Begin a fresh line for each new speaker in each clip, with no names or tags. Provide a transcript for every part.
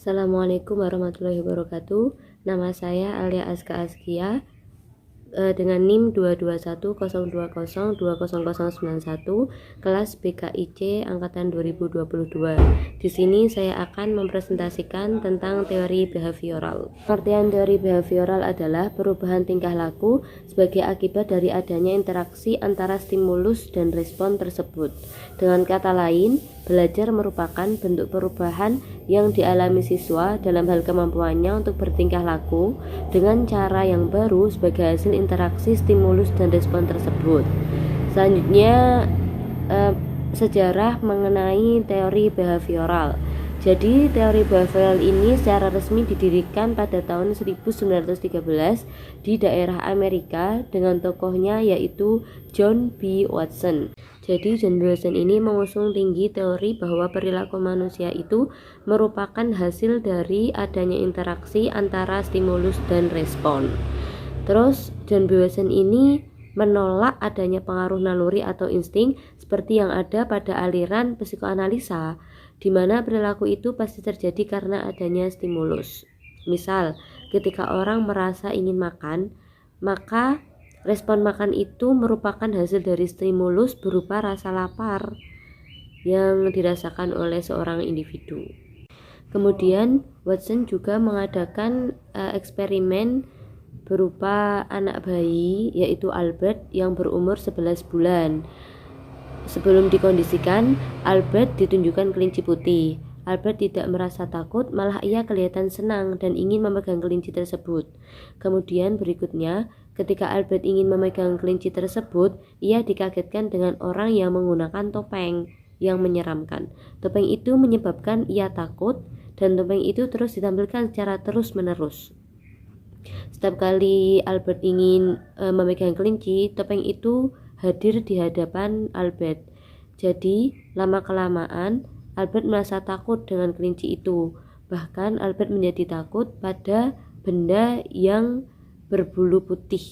Assalamualaikum warahmatullahi wabarakatuh. Nama saya Alia Azka Azkia dengan NIM 22102020091 kelas BKIC angkatan 2022. Di sini saya akan mempresentasikan tentang teori behavioral. Pengertian teori behavioral adalah perubahan tingkah laku sebagai akibat dari adanya interaksi antara stimulus dan respon tersebut. Dengan kata lain, belajar merupakan bentuk perubahan yang dialami siswa dalam hal kemampuannya untuk bertingkah laku dengan cara yang baru sebagai hasil interaksi stimulus dan respon tersebut. Selanjutnya, sejarah mengenai teori behavioral. Jadi, teori behavioral ini secara resmi didirikan pada tahun 1913 di daerah Amerika dengan tokohnya yaitu John B. Watson. Jadi, John B. Watson ini mengusung tinggi teori bahwa perilaku manusia itu merupakan hasil dari adanya interaksi antara stimulus dan respon. Terus, John B. Watson ini menolak adanya pengaruh naluri atau insting seperti yang ada pada aliran psikoanalisa, di mana perilaku itu pasti terjadi karena adanya stimulus. Misal, ketika orang merasa ingin makan, maka respon makan itu merupakan hasil dari stimulus berupa rasa lapar yang dirasakan oleh seorang individu. Kemudian, Watson juga mengadakan eksperimen berupa anak bayi yaitu Albert yang berumur 11 bulan. Sebelum dikondisikan, Albert ditunjukkan kelinci putih. Albert tidak merasa takut, malah ia kelihatan senang dan ingin memegang kelinci tersebut. Kemudian berikutnya, ketika Albert ingin memegang kelinci tersebut, ia dikagetkan dengan orang yang menggunakan topeng yang menyeramkan. Topeng itu menyebabkan ia takut dan topeng itu terus ditampilkan secara terus-menerus. Setiap kali Albert ingin memegang kelinci, topeng itu hadir di hadapan Albert. Jadi, lama-kelamaan Albert merasa takut dengan kelinci itu. Bahkan Albert menjadi takut pada benda yang berbulu putih.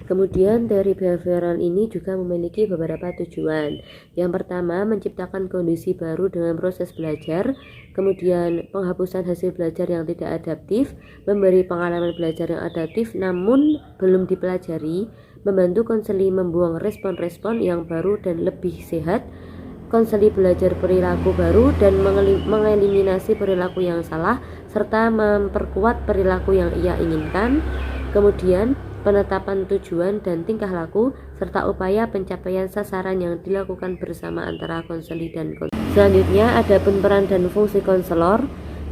Kemudian teori behavioral ini juga memiliki beberapa tujuan. Yang pertama, menciptakan kondisi baru dengan proses belajar. Kemudian penghapusan hasil belajar yang tidak adaptif, memberi pengalaman belajar yang adaptif namun belum dipelajari, membantu konseli membuang respon-respon yang baru dan lebih sehat, konseli belajar perilaku baru dan mengeliminasi perilaku yang salah, serta memperkuat perilaku yang ia inginkan. Kemudian penetapan tujuan dan tingkah laku, serta upaya pencapaian sasaran yang dilakukan bersama antara konseli dan konselor. Selanjutnya, ada peran dan fungsi konselor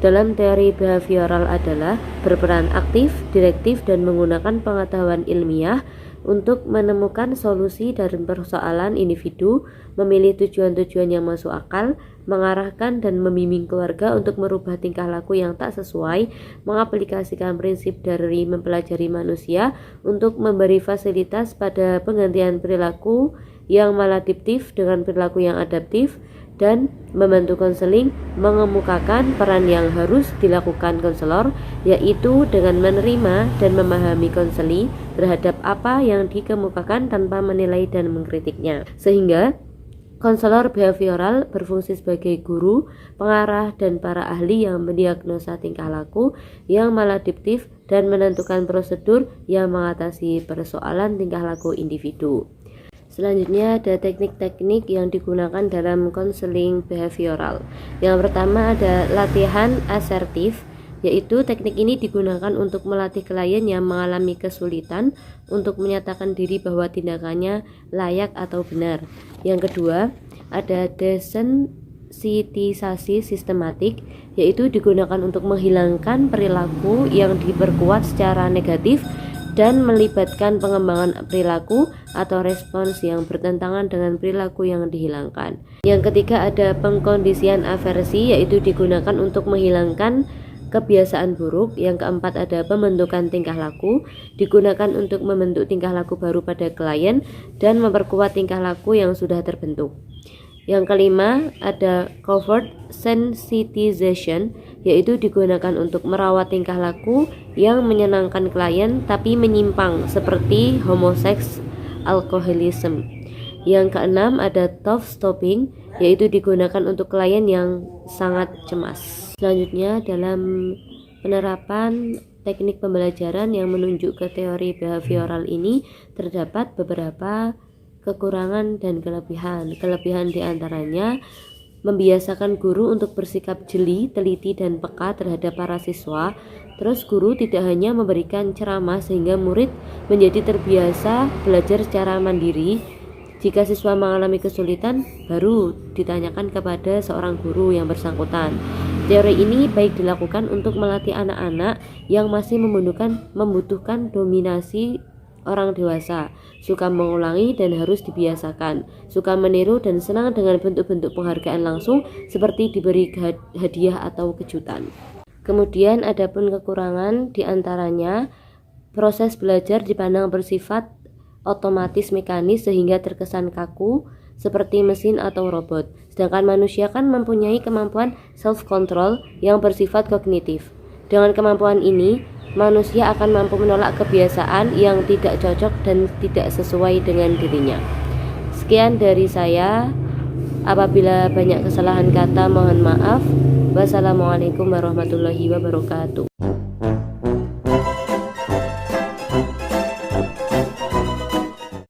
dalam teori behavioral adalah berperan aktif, direktif, dan menggunakan pengetahuan ilmiah untuk menemukan solusi dari persoalan individu, memilih tujuan-tujuan yang masuk akal, mengarahkan dan membimbing keluarga untuk merubah tingkah laku yang tak sesuai, mengaplikasikan prinsip dari mempelajari manusia untuk memberi fasilitas pada penggantian perilaku yang maladaptif dengan perilaku yang adaptif, dan membantu konseling mengemukakan peran yang harus dilakukan konselor, yaitu dengan menerima dan memahami konseli terhadap apa yang dikemukakan tanpa menilai dan mengkritiknya. Sehingga konselor behavioral berfungsi sebagai guru, pengarah, dan para ahli yang mendiagnosa tingkah laku yang maladaptif dan menentukan prosedur yang mengatasi persoalan tingkah laku individu. Selanjutnya ada teknik-teknik yang digunakan dalam konseling behavioral. Yang pertama ada latihan asertif, yaitu teknik ini digunakan untuk melatih klien yang mengalami kesulitan untuk menyatakan diri bahwa tindakannya layak atau benar. Yang kedua ada desensitisasi sistematik, yaitu digunakan untuk menghilangkan perilaku yang diperkuat secara negatif dan melibatkan pengembangan perilaku atau respons yang bertentangan dengan perilaku yang dihilangkan. Yang ketiga ada pengkondisian aversi, yaitu digunakan untuk menghilangkan kebiasaan buruk. Yang keempat ada pembentukan tingkah laku, digunakan untuk membentuk tingkah laku baru pada klien dan memperkuat tingkah laku yang sudah terbentuk. Yang kelima ada covert sensitization, yaitu digunakan untuk merawat tingkah laku yang menyenangkan klien tapi menyimpang seperti homoseks, alkoholisme. Yang keenam ada tough stopping, yaitu digunakan untuk klien yang sangat cemas. Selanjutnya, dalam penerapan teknik pembelajaran yang menunjuk ke teori behavioral ini terdapat beberapa kekurangan dan kelebihan. Kelebihan diantaranya membiasakan guru untuk bersikap jeli, teliti, dan peka terhadap para siswa. Terus guru tidak hanya memberikan ceramah sehingga murid menjadi terbiasa belajar secara mandiri. Jika siswa mengalami kesulitan, baru ditanyakan kepada seorang guru yang bersangkutan. Teori ini baik dilakukan untuk melatih anak-anak yang masih membutuhkan dominasi orang dewasa, suka mengulangi dan harus dibiasakan, suka meniru dan senang dengan bentuk-bentuk penghargaan langsung seperti diberi hadiah atau kejutan. Kemudian adapun kekurangan diantaranya proses belajar dipandang bersifat otomatis mekanis sehingga terkesan kaku seperti mesin atau robot, sedangkan manusia kan mempunyai kemampuan self-control yang bersifat kognitif. Dengan kemampuan ini, manusia akan mampu menolak kebiasaan yang tidak cocok dan tidak sesuai dengan dirinya. Sekian dari saya. Apabila banyak kesalahan kata, mohon maaf. Wassalamualaikum warahmatullahi wabarakatuh.